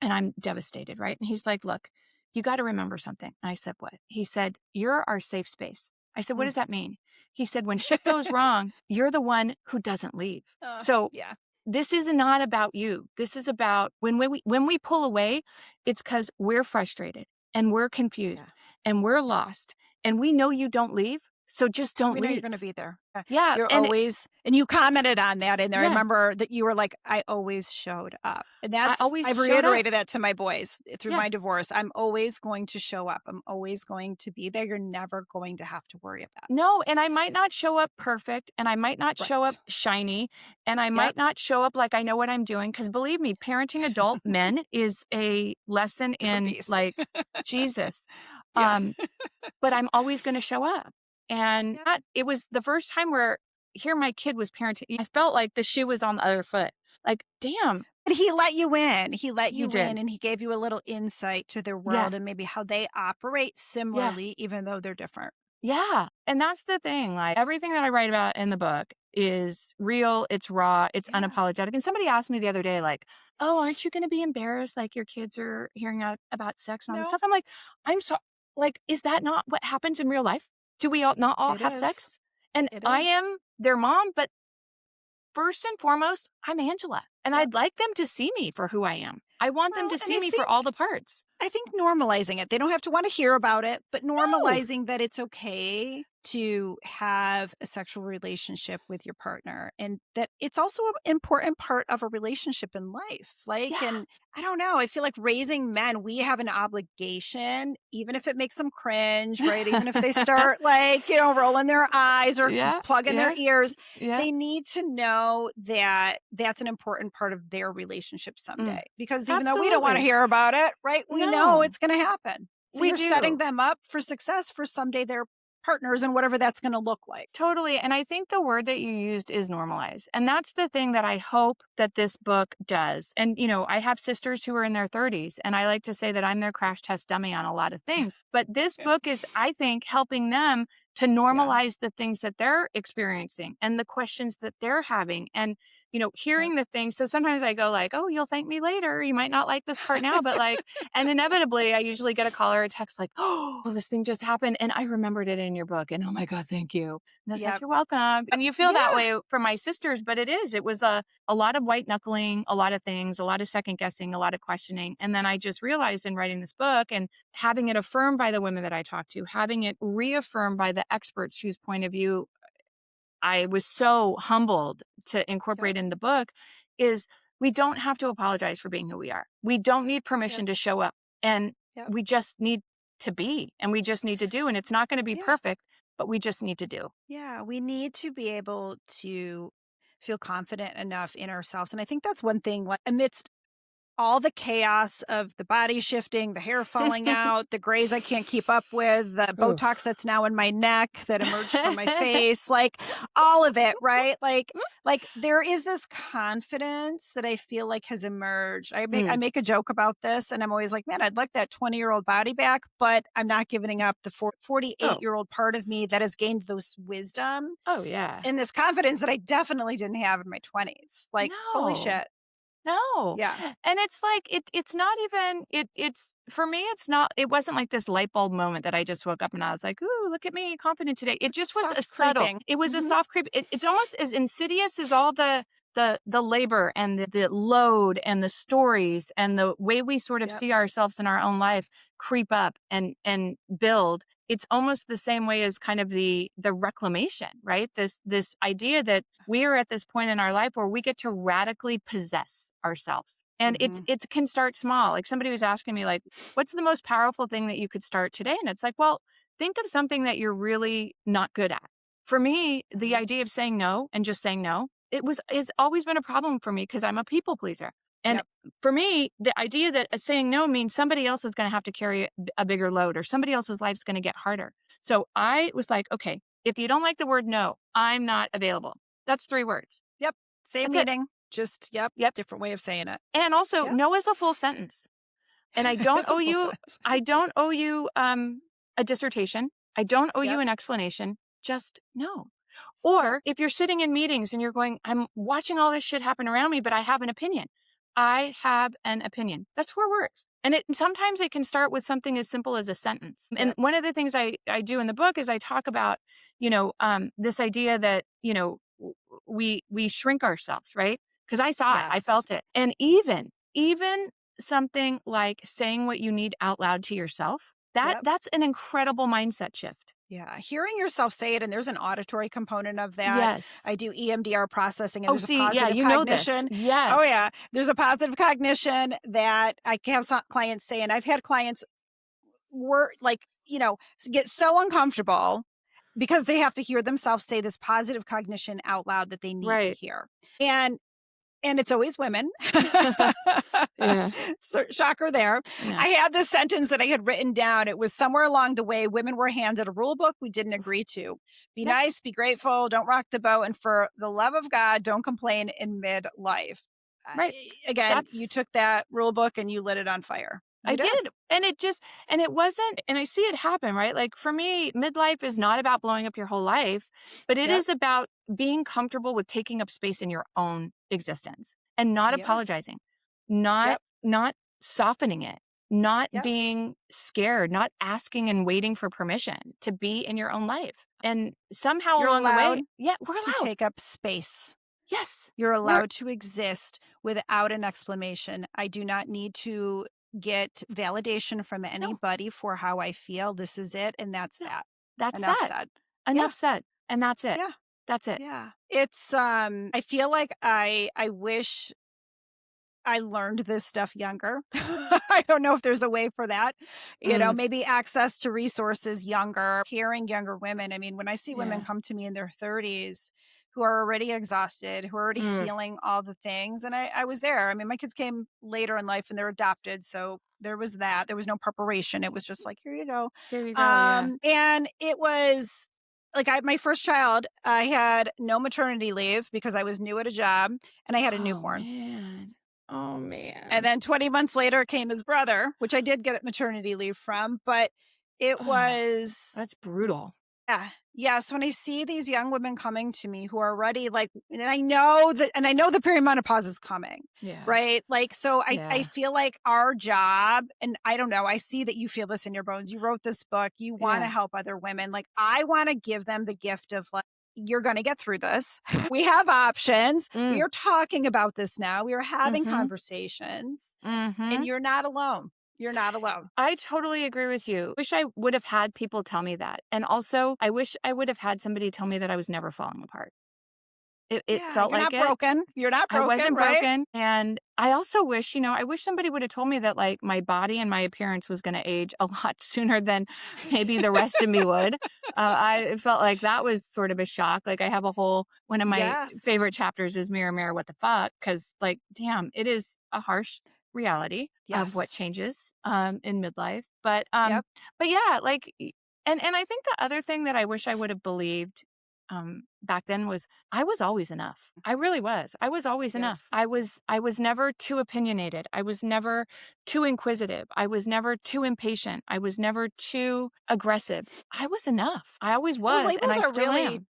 and I'm devastated, right? And he's like, "Look, you got to remember something." And I said, "What?" He said, "You're our safe space." I said, "What Mm. does that mean?" He said, "When shit goes wrong, you're the one who doesn't leave. So Yeah. this is not about you. This is about when we pull away, it's because we're frustrated and we're Yeah. confused and we're lost. And we know you don't leave, So just don't We know you're leave. gonna be there. Yeah. You're And always and you commented on that in there. I yeah, remember that you were like, "I always showed up." And I always I've showed up. reiterated that to my boys through Yeah. my divorce. I'm always going to show up. I'm always going to be there. You're never going to have to worry about it. No, and I might not show up perfect, and I might not show up Right. shiny, and I Yep. might not show up like I know what I'm doing. Because believe me, parenting adult men is a lesson Different in, beast. like, Jesus. Yeah. Um, but I'm always gonna show up. And Yep. that it was the first time where here my kid was parenting, I felt like the shoe was on the other foot. Like, "Damn, But he let you in. He let you you in, did." and he gave you a little insight to their Yeah, world and maybe how they operate yeah. similarly, even though they're different. Yeah, and that's the thing, like, everything that I write about in the book is real, it's raw, it's Yeah. unapologetic, and somebody asked me the other day, like, "Oh, aren't you gonna be embarrassed, like, your kids are hearing out about sex and all this No, stuff?" I'm like, "I'm so like, is that not what happens in real life? Do we all not all it have is. sex?" And It I is. am their mom, but first and foremost, I'm Angela, and Yep. I'd like them to see me for who I am. I want them Well, to and see me for all the parts. I think normalizing it. They don't have to want to hear about it, but No. normalizing that it's okay to have a sexual relationship with your partner and that it's also an important part of a relationship in life. Like, Yeah. and I don't know, I feel like raising men, we have an obligation, even if it makes them cringe, right? Even if they start like, rolling their eyes or Yeah, plugging their yeah, ears, yeah. they need to know that that's an important part of their relationship Mm. someday. Because even though we don't want to Absolutely. hear about it, right? We know No, it's going to happen. So we you're setting do. them up for success for someday their partners and whatever that's going to look like. Totally. And I think the word that you used is normalize. And that's the thing that I hope that this book does. And, I have sisters who are in their 30s, and I like to say that I'm their crash test dummy on a lot of things. But this book is, I think, helping them to Yeah. normalize the things that they're experiencing and the questions that they're having. And, Yep. hearing the things. So sometimes I go like, oh, you'll thank me later. You might not like this part now, but like, and inevitably I usually get a call or a text like, oh, well, this thing just happened. And I remembered it in your book. And oh my God, thank you. And it's like, Yep. "You're welcome." And you feel that Yeah. way for my sisters, but it was a lot of white knuckling, a lot of things, a lot of second guessing, a lot of questioning. And then I just realized in writing this book and having it affirmed by the women that I talked to, having it reaffirmed by the experts whose point of view I was so humbled to Yep. incorporate in the book is we don't have to apologize for being who we are. We don't need Yep. permission to show up. And Yep. we just need to be and we just need to do. And it's not going to be Yeah. perfect, but we just need to do. Yeah. We need to be able to feel confident enough in ourselves. And I think that's one thing, like amidst all the chaos of the body shifting, the hair falling out, the grays I can't keep up with, the Botox Oof. that's now in my neck that emerged from my face, like all of it, right? Like there is this confidence that I feel like has emerged. I Mm. make a joke about this and I'm always like, man, I'd like that 20-year-old body back, but I'm not giving up the 48 Oh, year old part of me that has gained those wisdom oh yeah. and this confidence that I definitely didn't have in my 20s. Like, holy No. shit. No. Yeah. And it's like it's not even it's for me it's not it wasn't like this light bulb moment that I just woke up and I was like, "Ooh, look at me, confident today." It just was a Soft subtle. creeping. It was a Mhm. soft creep. It's almost as insidious as all the labor and the load and the stories and the way we sort of Yep. see ourselves in our own life creep up and build. It's almost the same way as kind of the reclamation, right? This idea that we are at this point in our life where we get to radically possess ourselves. And Mhm. it can start small. Like somebody was asking me like, what's the most powerful thing that you could start today? And it's like, well, think of something that you're really not good at. For me, the Mhm. idea of saying no and just saying no, it's always been a problem for me because I'm a people pleaser. And Yep. for me, the idea that saying no means somebody else is going to have to carry a bigger load or somebody else's life's going to get harder. So I was like, okay, if you don't like the word no, I'm not available. That's 3 words. Yep. Same That's it. meaning. Just yep, Yep. different way of saying it. And also, Yep. no is a full sentence. And It's a full sentence. I don't owe you a dissertation. I don't owe you Yep. an explanation. Just no. Yep. Or if you're sitting in meetings and you're going, I'm watching all this shit happen around me, but I have an opinion. I have an opinion. That's 4 words. And sometimes it can start with something as simple as a sentence. And Yep. one of the things I do in the book is I talk about, this idea that, we shrink ourselves, right? Because I saw it, I Yes. felt it. And even something like saying what you need out loud to yourself, Yep. that's an incredible mindset shift. Yeah, hearing yourself say it, and there's an auditory component of that. Yes. I do EMDR processing, and Oh, there's a see, yeah, positive you know this. cognition. Oh, Yes. yeah, there's a positive cognition that I can have some clients say, and I've had clients were like, get so uncomfortable because they have to hear themselves say this positive cognition out loud that they need to Right. hear. And it's always women. Yeah. So, shocker there. Yeah. I had this sentence that I had written down. It was somewhere along the way, women were handed a rule book we didn't agree to. Be Yep. nice, be grateful, don't rock the boat, and for the love of God, don't complain in midlife. Right. Again, you That's took that rule book and you lit it on fire. I You did. did. And it just and it wasn't and I see it happen, right? Like for me, midlife is not about blowing up your whole life, but it Yep. is about being comfortable with taking up space in your own existence and not Yeah. apologizing, not Yep. not softening it, not Yep. being scared, not asking and waiting for permission to be in your own life. And somehow You're along the allowed way, yeah, we're to allowed. take up space. Yes. You're We're allowed to exist without an explanation. I do not need to get validation from no, anybody for how I feel. This is it, and that's no. that. That's Enough that. said. Yeah, Enough said. And that's it. yeah, That's it. yeah. It's I feel like I wish I learned this stuff younger. I don't know if there's a way for that. Mm, Maybe access to resources younger, hearing younger women. I mean, when I see women yeah. come to me in their 30s who are already exhausted, who are already Mm. feeling all the things, and I was there. I mean, my kids came later in life and they're adopted. So there was that. There was no preparation. It was just like, here you go. There you go, yeah. And it was like my first child, I had no maternity leave because I was new at a job and I had a Oh, newborn. man. Oh, And man. then 20 months later came his brother, which I did get maternity leave from, but it Oh, was that's brutal. yeah. Yeah, so when I see these young women coming to me who are already like and I know the perimenopause is coming, Yeah. right? Like, so I Yeah. feel like our job, and I don't know, I see that you feel this in your bones. You wrote this book, you wanna Yeah. help other women. Like, I wanna give them the gift of like, you're gonna get through this. We have options. We Mm. are talking about this now. We are having Mhm. conversations, and Mhm. you're not alone. You're not alone. I totally agree with you. Wish I would have had people tell me that. And also, I wish I would have had somebody tell me that I was never falling apart. It Yeah, felt you're like not it. broken. You're not I broken, wasn't right? broken, and I also wish, I wish somebody would have told me that, like, my body and my appearance was gonna age a lot sooner than maybe the rest of me would. I felt like that was sort of a shock, like, I have a whole one of my Yes. favorite chapters is "Mirror, Mirror, What the Fuck," because, like, damn, it is a harsh reality of what Yes. changes, in midlife, Yep. but yeah, like, and I think the other thing that I wish I would have believed, back then was I was always enough. I really was. I was always Yep. enough. I was never too opinionated. I was never too inquisitive. I was never too impatient. I was never too aggressive. I was enough. I always Those was, and labels I are still really am.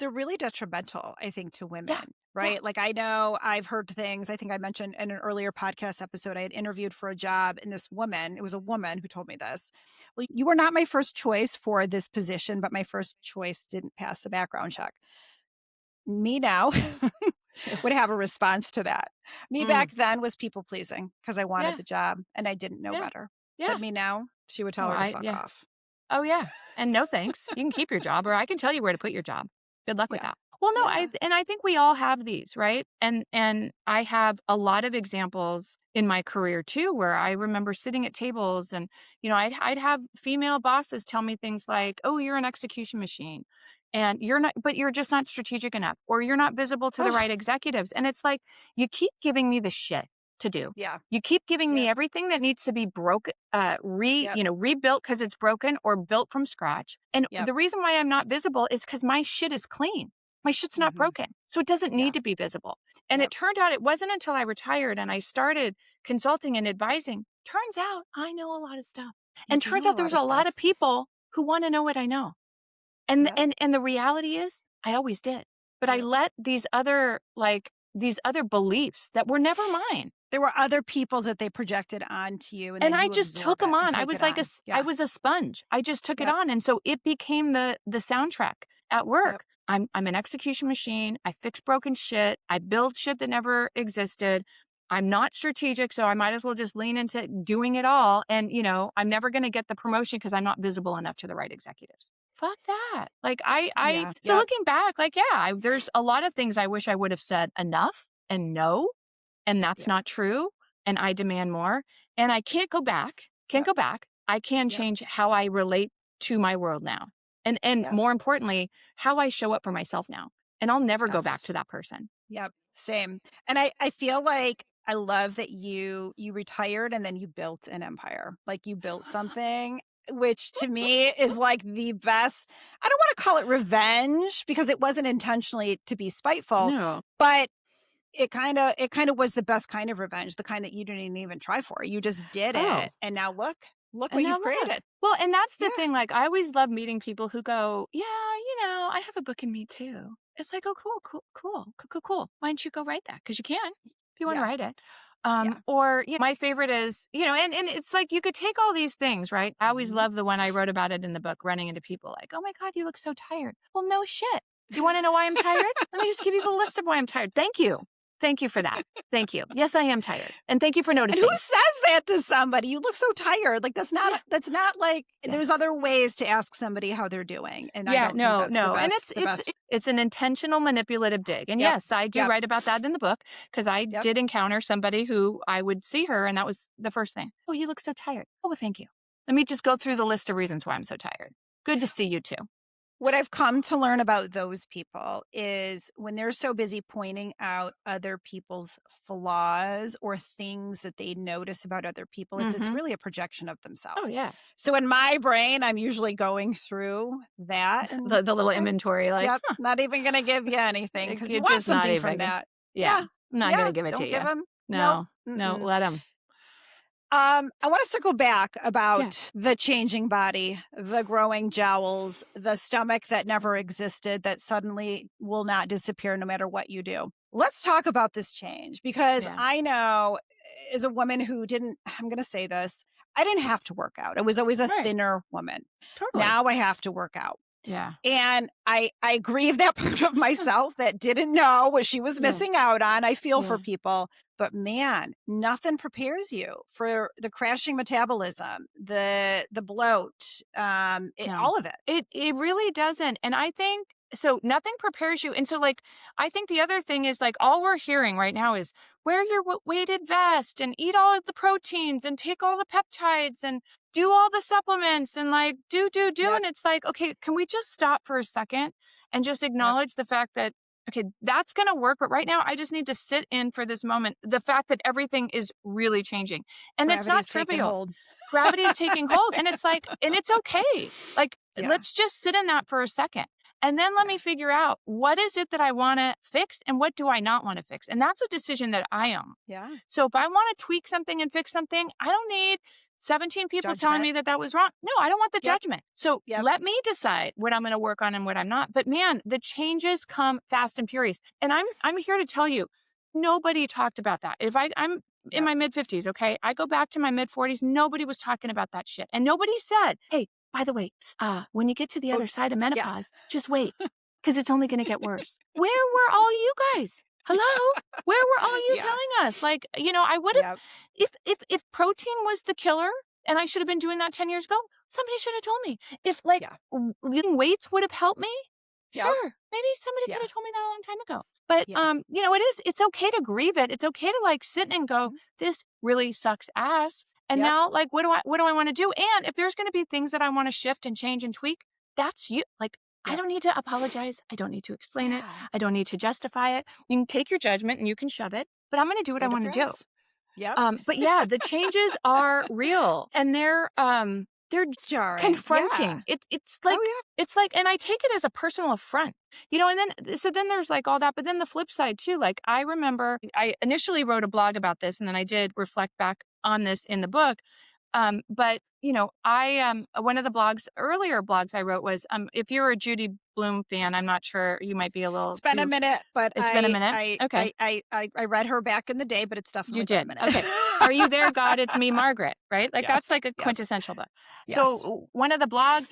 they're really detrimental, I think, to Yeah. women, Yeah. right? Like, I know I've heard things. I think I mentioned in an earlier podcast episode, I had interviewed for a job, and this woman, it was a woman who told me this. Well, you were not my first choice for this position, but my first choice didn't pass the background check. Me now Yeah. would have a response to that. Me Mm. back then was people pleasing because I wanted Yeah. the job and I didn't know Yeah. better. But Yeah. me now, she would Oh, tell her to I fuck yeah. off. Oh, yeah, and no thanks. You can keep your job, or I can tell you where to put your job. Good luck with Yeah. that. Well, no, Yeah. I think we all have these, right? And I have a lot of examples in my career too, where I remember sitting at tables and, I'd have female bosses tell me things like, "Oh, you're an execution machine, and you're just not strategic enough, or you're not visible to the Oh, right executives." And it's like, you keep giving me the shit to do. yeah. You keep giving me Yep. everything that needs to be broke, Yep. rebuilt because it's broken or built from scratch. And Yep. the reason why I'm not visible is because my shit is clean. My shit's not Hmm. broken. So it doesn't Yeah. need to be visible. And it Yep. turned out it wasn't until I retired and I started consulting and advising. Turns out I know a lot of stuff. You And do turns know a out lot there's of a lot stuff. of people who want to know what I know. And Yep. and and the reality is I always did. But I Yep. let these other beliefs that were never mine. There were other people's that they projected onto you, and And then I you just took absorb them it and on. I take was it like on. I Yeah. was a sponge. I just took it Yep. on, and so it became the soundtrack at Yep. work. I'm an execution machine. I fix broken shit. I build shit that never existed. I'm not strategic, so I might as well just lean into doing it all. And I'm never going to get the promotion because I'm not visible enough to the right executives. fuck that. Like Yeah. so Yep. looking back, like, yeah, there's a lot of things I wish I would have said enough and no, and that's Yep. not true. And I demand more. And I can't go back. Can't Yep. go back. I can Yep. change how I relate to my world now. And Yep. more importantly, how I show up for myself now. And I'll never go back to Yes. that person. Yep. Same. And I feel like I love that you retired and then you built an empire. Like you built something, which to me is like the best. I don't want to call it revenge because it wasn't intentionally to be spiteful, No. but it kind of was the best kind of revenge, the kind that you didn't even try for. You just did it. Oh, And now look and what now you've look. created. Well, and that's Yeah. the thing. Like, I always love meeting people who go, yeah, I have a book in me too. It's like, oh, cool, cool, cool, cool, cool, cool. Why don't you go write that? Because you can, if you want to Yeah. write it. Yeah. Or, my favorite is, and it's like you could take all these things, right? I always Mhm. love the one I wrote about it in the book, running into people like, oh my God, you look so tired. Well, no shit. You want to know why I'm tired? Let me just give you the list of why I'm tired. Thank you. Thank you for that. Thank you. Yes, I am tired. And thank you for And who noticing. says that to somebody? "You look so tired." Like, Yeah. that's not like there's other Yes. ways to ask somebody how they're doing, and I Yeah, don't think no, that's no, and the best. it's an intentional manipulative dig, and Yep. yes, I do Yep. write about that in the book because I Yep. did encounter somebody who I would see her, and that was the first thing. "Oh, you look so tired." "Oh, well, thank you. Let me just go through the list of reasons why I'm so tired. Good to see you too." What I've come to learn about those people is when they're so busy pointing out other people's flaws or things that they notice about other people, it's Mhm. really a projection of Oh, themselves. yeah. So in my brain, I'm usually going through that and The little okay, inventory, like, yep, not even gonna give you anything because you you're want just not something from even that. yeah, Yeah. I'm not Yeah. gonna give it to Don't give you. them. Nope. No, no, Mm-mm. let them. I want to circle back Yeah, about the changing body, the growing jowls, the stomach that never existed that suddenly will not disappear no matter what you do. Let's talk about this change because yeah, I know as a woman who didn't, I'm going to say this, I didn't have to work out. I was always a right, thinner woman. totally. Now I have to work out. Yeah, And I grieve that part of myself that didn't know what she was yeah, missing out on. I feel for yeah. people, but man, nothing prepares you for the crashing metabolism, the bloat, No. all of it. It really doesn't, and I think so nothing prepares you, and so, like, I think the other thing is, like, all we're hearing right now is, "Wear your weighted vest, and eat all of the proteins, and take all the peptides, and do all the supplements, and, like, do," Yep, and it's like, "Okay, can we just stop for a second and just yep. acknowledge the fact that, okay, that's gonna work, but right now I just need to sit in for this moment, the fact that everything is really changing." And it's Gravity not is taking trivial. hold. Gravity is taking hold, and it's like and it's okay. Like, Yeah, let's just sit in that for a second. And then let yeah, me figure out what is it that I want to fix and what do I not want to fix. And that's a decision that I own. yeah. So if I want to tweak something and fix something, I don't need 17 people telling Judgment. me that that was wrong. No, I don't want the Yep, judgment. So yep, let me decide what I'm going to work on and what I'm not. But man, the changes come fast and furious. And I'm here to tell you, nobody talked about that. If I'm in yep. my mid 50s, okay? I go back to my mid 40s, nobody was talking about that shit. And nobody said, "Hey, by the way, when you get to the Oh, other side of yeah, menopause, just wait because it's only going to get worse." Where were all you guys? Hello? Where were all you yeah, telling us? Like, I would have yep, if protein was the killer and I should have been doing that 10 years ago, somebody should have told me. If like yeah, lifting weights would have helped me, yep, sure. Maybe somebody could yeah, have told me that a long time ago. But yeah. it's okay to grieve it. It's okay to like sit and go, Mhm. this really sucks ass. And Yep, now like what do I want to do? And if there's going to be things that I want to shift and change and tweak, that's you. Like I yep. don't need to apologize. I don't need to explain it. Yeah. I don't need to justify it. You can take your judgment and you can shove it, but I'm going to do what I Pay the want to do. price. Yep. But yeah, the changes are real and they're It's jarring. Yeah. confronting. Oh, yeah. It's like, and I take it as a personal affront, and then there's like all that, but then the flip side too. Like I remember I initially wrote a blog about this and then I did reflect back on this in the book. But I one of the earlier blogs I wrote was if you're a Judy Bloom fan, I'm not sure you might be a little It's been a too. minute, but It's been a minute. Okay. I read her back in the day, but it's You definitely been a did. minute. Okay. Are you there, God? It's me, Margaret, right? Like that's Yes, like a yes, quintessential book. yes. So one of the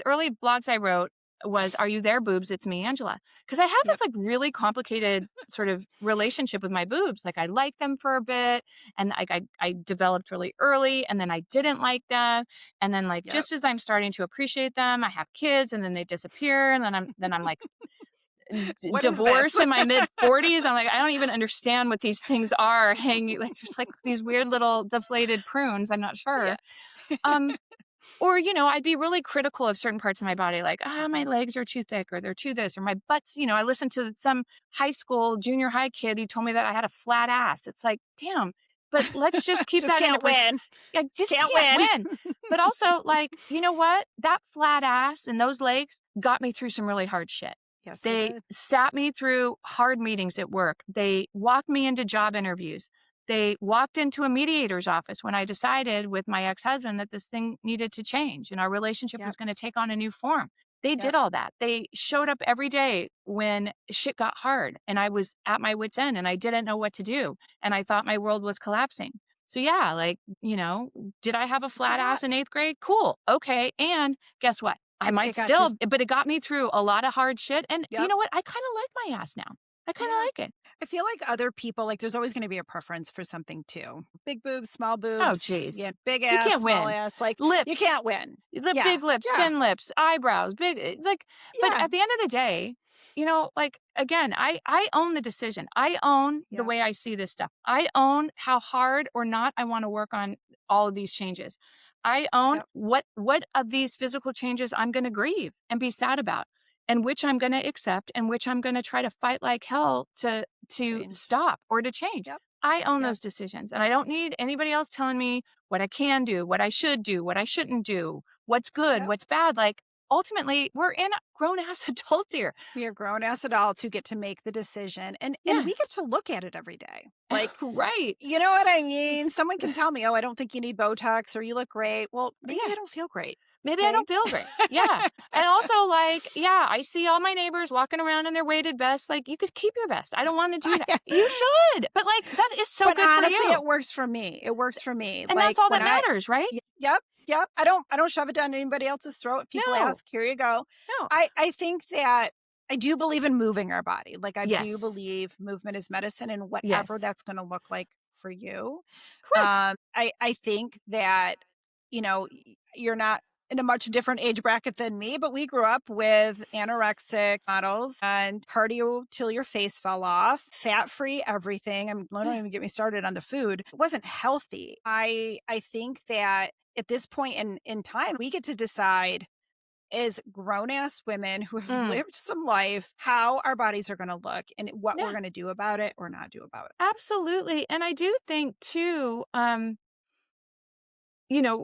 early blogs I wrote, was, "Are you there, boobs? It's me, Angela." Because I had Yep. this like really complicated sort of relationship with my boobs. Like I liked them for a bit, and like I developed really early, and then I didn't like them, and then like Yep. just as I'm starting to appreciate them, I have kids, and then they disappear, and then I'm like What is this? divorced in my mid 40s. I'm like, I don't even understand what these things are hanging. Like there's like these weird little deflated prunes. I'm not Yeah. sure. Um, or, I'd be really critical of certain parts of my body, like, my Mhm. legs are too thick or they're too this or my butt's, I listened to some high school, junior high kid who told me that I had a flat ass. It's like, damn, but let's just keep Just that into can't win. like, just Can't can't win. win. But also, like, you know what? That flat ass and those legs got me through some really hard shit. Yes, they They did. sat me through hard meetings at work. They walked me into job interviews. They walked into a mediator's office when I decided with my ex-husband that this thing needed to change and our relationship was Yep. going to take on a new form. They did Yep. all that. They showed up every day when shit got hard and I was at my wit's end and I didn't know what to do and I thought my world was collapsing. So yeah, like, did I have a But you flat got ass in 8th grade? Cool. Okay. And guess what? I might it got you. still, but it got me through a lot of hard shit. And you Yep. know what? I kind of like my ass now. I kind of Yeah. like it. I feel like other people, like, there's always gonna be a preference for something too. Big boobs, small Oh, boobs, geez. yeah, big You ass, can't small win. ass, like, you Lips, can't win. the Yeah. big lips, Yeah. thin lips, eyebrows, big, like, but Yeah. at the end of the day, like, again, I own the decision. I own the Yep. way I see this stuff. I own how hard or not I want to work on all of these changes. I own Yep. what of these physical changes I'm going to grieve and be sad about and which I'm going to accept and which I'm going to try to fight like hell to Change. stop or to change. Yep. I own Yep. those decisions and I don't need anybody else telling me what I can do, what I should do, what I shouldn't do, what's good, Yep. what's bad. Like ultimately, we're in grown ass adults here. We are grown ass adults who get to make the decision, and Yeah. we get to look at it every day. Like, Right. you know what I mean? Someone can tell me, "Oh, I don't think you need Botox or you look great." Well, maybe Yeah. I don't feel great. Maybe I Okay? don't feel great. Yeah. And also, like, yeah, I see all my neighbors walking around in their weighted vests. Like, you could keep your vest. I don't want to do that. You should. But, like, that is so But good for honestly, you. it works for me. It works for me. And Like, that's all when that I matters, right? yep, yep. I don't shove it down anybody else's throat. If people No, ask, here you go. no. I think that I do believe in moving our body. Like, I do Yes. believe movement is medicine and whatever Yes. that's gonna look like for you. Correct. I think that, you're not in a much different age bracket than me, but we grew up with anorexic models and cardio till your face fell off, fat-free everything. Don't Yeah. even get me started on the food. It wasn't healthy. I think that at this point in time, we get to decide as grown ass women who have Mm. lived some life how our bodies are gonna look and what we're Yeah. gonna do about it or not do about it. Absolutely. And I do think, too,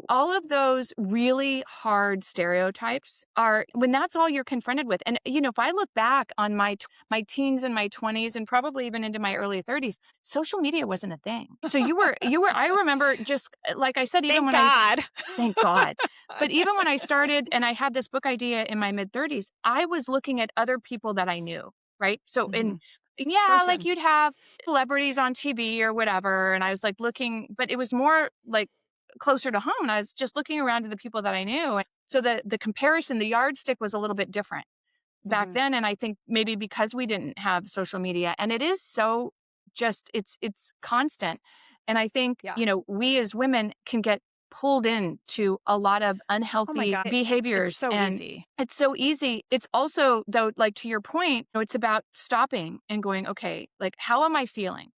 all of those really hard stereotypes are when that's all you're confronted with. And, if I look back on my teens and my 20s and probably even into my early 30s, social media wasn't a thing. So I remember just like I said, even Thank when God. thank God. But even when I started and I had this book idea in my mid 30s, I was looking at other people that I knew, right? So, Mhm. and yeah, like Person. you'd have celebrities on TV or whatever. And I was like looking, but it was more like closer to home. And I was just looking around to the people that I knew. And so the comparison, the yardstick was a little bit different back Mhm. then. And I think maybe because we didn't have social media and it is so just it's constant. And I think, Yeah. we as women can get pulled into a lot of Oh my unhealthy god. It's behaviors so and easy. it's so easy. It's also though, like to your point, it's about stopping and going, okay, like how am I feeling?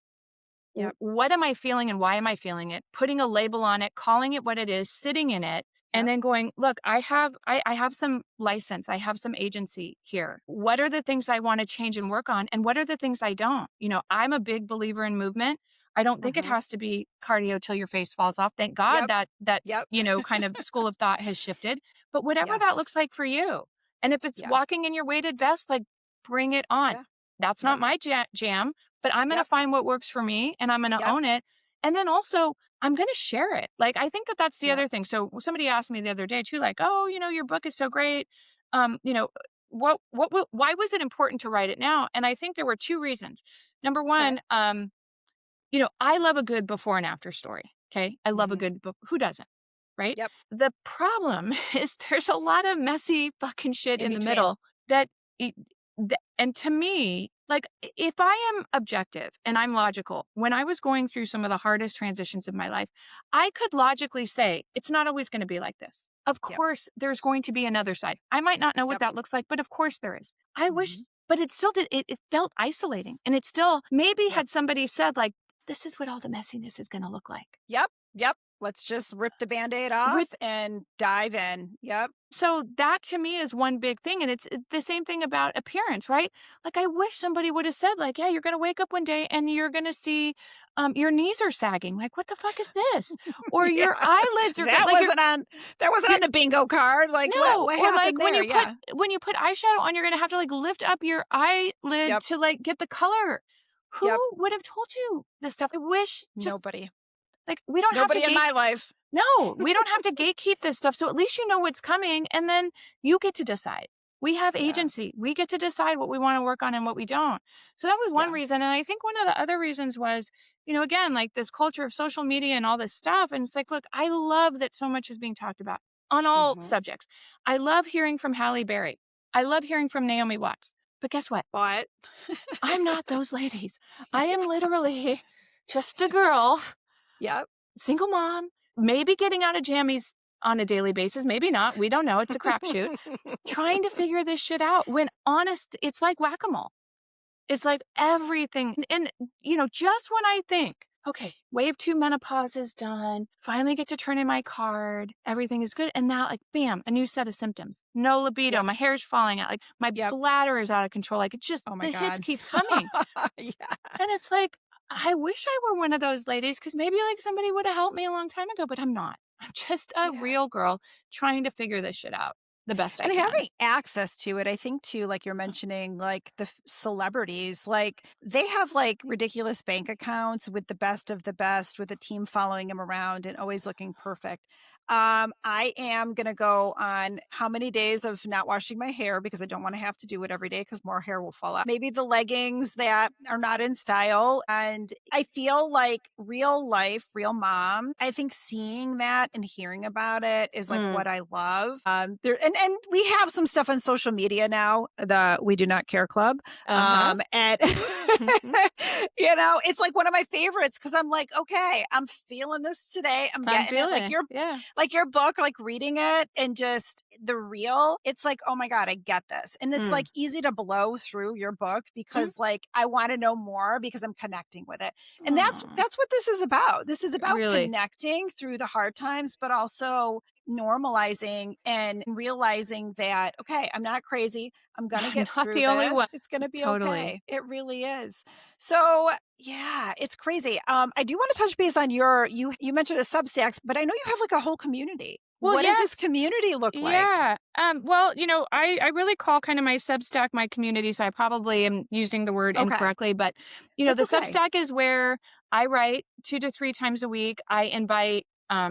Yep. What am I feeling and why am I feeling it? Putting a label on it, calling it what it is, sitting in it, and Yep. then going, look, I have some license, I have some agency here. What are the things I want to change and work on? And what are the things I don't? I'm a big believer in movement. I don't think it Mhm. has to be cardio till your face falls off. Thank God Yep. that Yep. kind of school of thought has shifted. But whatever that Yes. looks like for you. And if it's Yeah. walking in your weighted vest, like bring it on. Yeah. That's not Yep. my jam, but I'm going to Yep. find what works for me and I'm going to Yep. own it. And then also, I'm going to share it. Like, I think that that's the Yep. other thing. So somebody asked me the other day too, like, oh, your book is so great. Um, you know, why was it important to write it now? And I think there were two reasons. Number Okay. one, I love a good before and after story. Okay. I love a Mhm. good book. Who doesn't? right? Yep. The problem is there's a lot of messy fucking shit In in the between. middle that, it, and to me, like, if I am objective and I'm logical, when I was going through some of the hardest transitions of my life, I could logically say, it's not always going to be like this. Of Yep. course, there's going to be another side. I might not know what Yep. that looks like, but of course there is. I wish, Mhm. but it still did, it felt isolating. And it still, maybe Yep. had somebody said, like, this is what all the messiness is going to look like. Yep. Yep. Let's just rip the Band-Aid off and dive in. Yep. So that to me is one big thing, and it's the same thing about appearance, right? Like, I wish somebody would have said, like, "Yeah, you're gonna wake up one day and you're gonna see, your knees are sagging." Like, what the fuck is this? Or your Yes. eyelids are like That wasn't you're on the bingo card. Like, no, what or like happened there? Yeah. when you put eyeshadow on, you're gonna have to like lift up your eyelid Yep. to like get the color. Who Yep. would have told you this stuff? I wish just Nobody. like we don't have to Nobody in gauge. my life. No, we don't have to gatekeep this stuff. So at least you know what's coming and then you get to decide. We have Yeah. agency. We get to decide what we want to work on and what we don't. So that was one Yeah. reason. And I think one of the other reasons was, again, like this culture of social media and all this stuff. And it's like, look, I love that so much is being talked about on all Mhm. subjects. I love hearing from Halle Berry. I love hearing from Naomi Watts. But guess what? But I'm not those ladies. I am literally just a girl, yep. single mom, maybe getting out of jammies on a daily basis, maybe not. We don't know. It's a crapshoot. Trying to figure this shit out when honest, it's like whack a mole. It's like everything. And just when I think, okay, wave two menopause is done, finally get to turn in my card, everything is good. And now, like, bam, a new set of symptoms. No libido. Yep. My hair's falling out. Like, my Yep. bladder is out of control. Like, it just, Oh my the hits God. keep coming. Yeah. And it's like, I wish I were one of those ladies because maybe like somebody would have helped me a long time ago, but I'm not. I'm just a Yeah. real girl trying to figure this shit out the best I And can. having access to it, I think too, like you're mentioning, like the celebrities, like they have like ridiculous bank accounts with the best of the best, with a team following them around and always looking perfect. I am gonna go on how many days of not washing my hair because I don't want to have to do it every day because more hair will fall out. Maybe the leggings that are not in style, and I feel like real life, real mom. I think seeing that and hearing about it is like Mm, what I love. There and we have some stuff on social media now, the We Do Not Care Club. uh-huh. And it's like one of my favorites because I'm like, okay, I'm feeling this today. I'm I'm getting it. feeling it. Yeah. Like your book, like reading it and just the real, it's like, oh my God, I get this. And it's Mm, like easy to blow through your book mm. because like I want to know more because I'm connecting with it. And that's Aw, that's what this is about. This is about really. connecting through the hard times, but also normalizing and realizing that, okay, I'm not crazy. I'm going to I'm get not through the only this. one. It's going to be Totally. okay. It really is. So, yeah, it's crazy. I do want to touch base on you mentioned a Substacks, but I know you have like a whole community. Well, What does this yes. community look like? Yeah. Well, I really call kind of my Substack my community, so I probably am using the word Okay. incorrectly, but That's the okay. Substack is where I write 2 to 3 times a week. I invite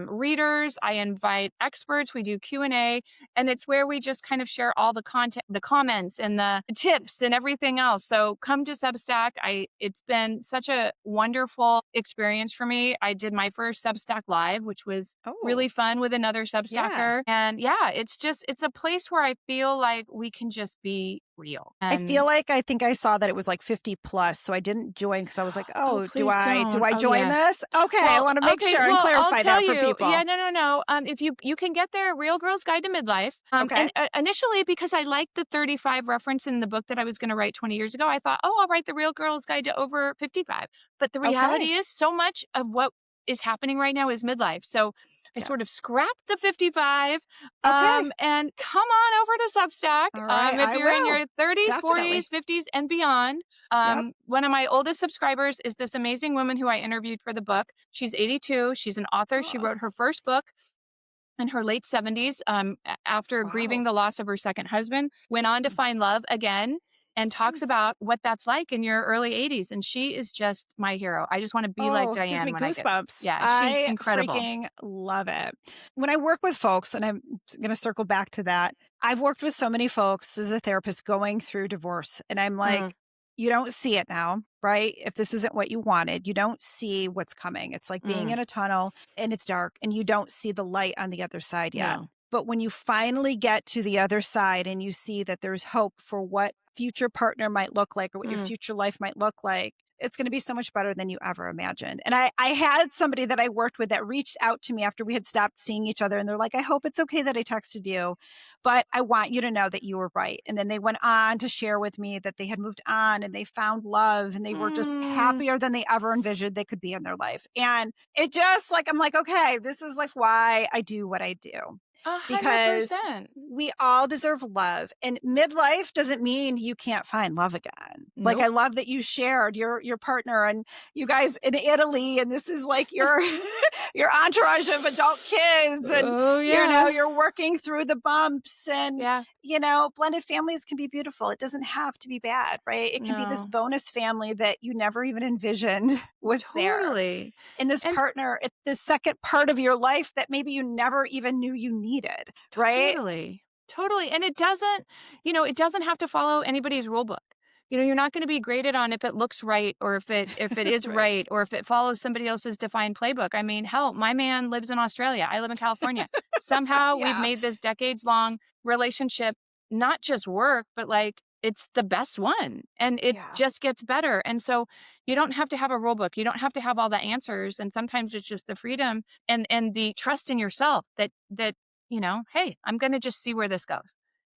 readers, I invite experts, we do Q&A, and it's where we just kind of share all the content, the comments and the tips and everything else. So come to Substack. It's been such a wonderful experience for me. I did my first Substack live, which was Oh, really fun with another yeah. Substacker. And yeah, it's a place where I feel like we can just be real. I feel And like I think I saw that it was like 50 plus, so I didn't join because I was like, oh, "Oh, do please I do don't. I Oh join yeah. this?" Okay, I Well, wanna make okay. sure and Well, I'll clarify tell that for you. Yeah, people. no, no, no. If you can get there, Real Girl's Guide to Midlife. Okay. And initially, because I liked the 35 reference in the book that I was going to write 20 years ago, I thought, oh, I'll write the Real Girl's Guide to over 55. But the reality Okay. is, so much of what is happening right now is midlife. So I Yeah. sort of scrapped the 55, Okay. and come on over to Substack. All right, If I you're in will. your 30s, 40s, Definitely. 50s, and beyond. Yep. One of my oldest subscribers is this amazing woman who I interviewed for the book. She's 82. She's an author. She Oh, wrote her first book in her late 70s, after grieving wow. the loss of her second husband, went on to Mm, find love again and talks mm. about what that's like in your early 80s. And she is just my hero. I just want to be like Oh, gives Diane me when I get, goosebumps. yeah, she's I incredible. freaking love it. When I work with folks, and I'm gonna circle back to that, I've worked with so many folks as a therapist going through divorce, and I'm like, Mm. You don't see it now, right? If this isn't what you wanted, you don't see what's coming. It's like being Mm, in a tunnel and it's dark and you don't see the light on the other side yet. no. But when you finally get to the other side and you see that there's hope for what future partner might look like or what your Mm, future life might look like, it's going to be so much better than you ever imagined. And I had somebody that I worked with that reached out to me after we had stopped seeing each other. And they're like, I hope it's okay that I texted you, but I want you to know that you were right. And then they went on to share with me that they had moved on and they found love and they were just mm, happier than they ever envisioned they could be in their life. And it just like, I'm like, okay, this is like why I do what I do, a because 100%. we all deserve love. And midlife doesn't mean you can't find love again. Like I Nope. love that you shared your partner and you guys in Italy and this is like your your entourage of adult kids and Oh, you know yeah. you're working through the bumps and Yeah. you know blended families can be beautiful. It doesn't have to be bad, right? It can be this No. bonus family that you never even envisioned was there. Totally. And this And partner, it's this second part of your life that maybe you never even knew you needed, right? totally. Totally. And it doesn't, it doesn't have to follow anybody's rule book. You're not going to be graded on if it looks right or if it is Right. right or if it follows somebody else's defined playbook. I mean, hell, my man lives in Australia. I live in California. Somehow we've Yeah. made this decades long relationship not just work, but like it's the best one and it Yeah. just gets better. And so you don't have to have a rule book. You don't have to have all the answers. And sometimes it's just the freedom and the trust in yourself that hey, I'm going to just see where this goes.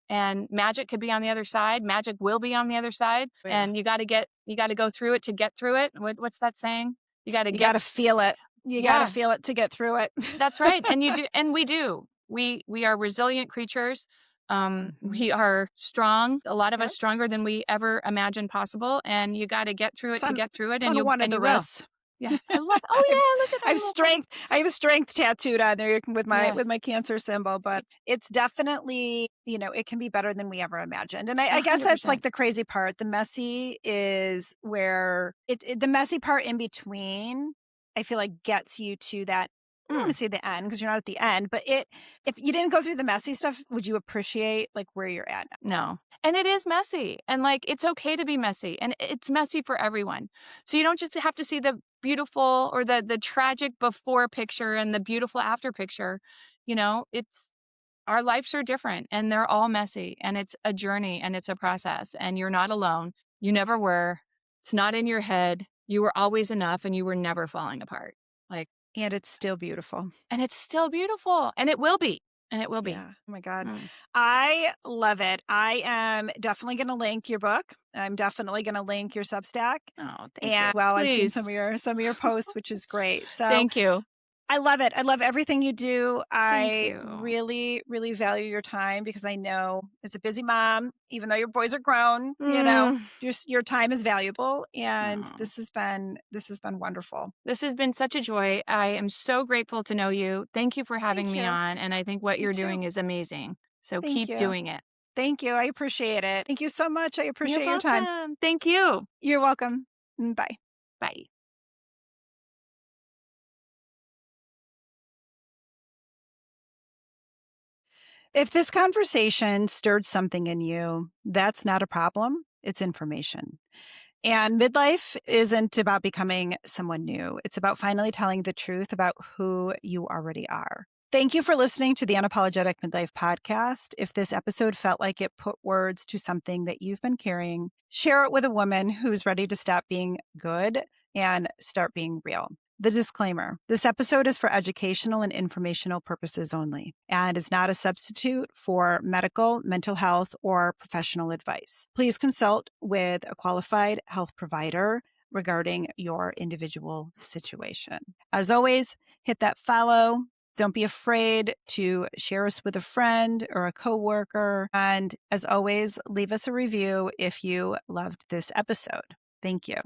And magic could be on the other side. Magic will be on the other side. Yeah. And you got to go through it to get through it. What's that saying? You got to You get, gotta feel it. You gotta yeah, feel it to get through it. that's right. And you do, and we do. We are resilient creatures. Mhm. We are strong. A lot of Yep. us stronger than we ever imagined possible. And you got to get through It's it to on get through it. it's on one of And the you will. wrists. Yeah, I love. Oh I've yeah, look at our I've little friend. strength I have strength tattooed on there Yeah, with my cancer symbol, but it's definitely, it can be better than we ever imagined. And I a guess hundred that's like percent. the crazy part. The messy is where the messy part in between, I feel like gets you to that. I don't want Mm. to say the end because you're not at the end, but if you didn't go through the messy stuff, would you appreciate like where you're at now? No. And it is messy. And like it's okay to be messy. And it's messy for everyone. So you don't just have to see the beautiful or the tragic before picture and the beautiful after picture. It's our lives are different and they're all messy and it's a journey and it's a process and you're not alone. You never were. It's not in your head. You were always enough and you were never falling apart. Like And it's still beautiful. and it's still beautiful and it will be. And it will be. Yeah. Oh my God. Mm. I love it. I am definitely going to link your book. I'm definitely going to link your Substack. Oh, thank you. And well, I've seen Please. some of your posts, which is great. So Thank you. I love it. I love everything you do. Thank I you. really, really value your time because I know as a busy mom, even though your boys are grown, Mm. your time is valuable. And Oh, this has been wonderful. this has been such a joy. I am so grateful to know you. Thank you for having Thank me you. on. And I think what You you're too. doing is amazing. So Thank keep you. doing it. Thank you. I appreciate it. Thank you so much. I You're appreciate your time. welcome. Thank you. You're welcome. Bye. Bye. If this conversation stirred something in you, that's not a problem. It's information. And midlife isn't about becoming someone new. It's about finally telling the truth about who you already are. Thank you for listening to the Unapologetic Midlife podcast. If this episode felt like it put words to something that you've been carrying, share it with a woman who's ready to stop being good and start being real. The disclaimer: this episode is for educational and informational purposes only and is not a substitute for medical, mental health, or professional advice. Please consult with a qualified health provider regarding your individual situation. As always, hit that follow. Don't be afraid to share us with a friend or a coworker. And as always, leave us a review if you loved this episode. Thank you.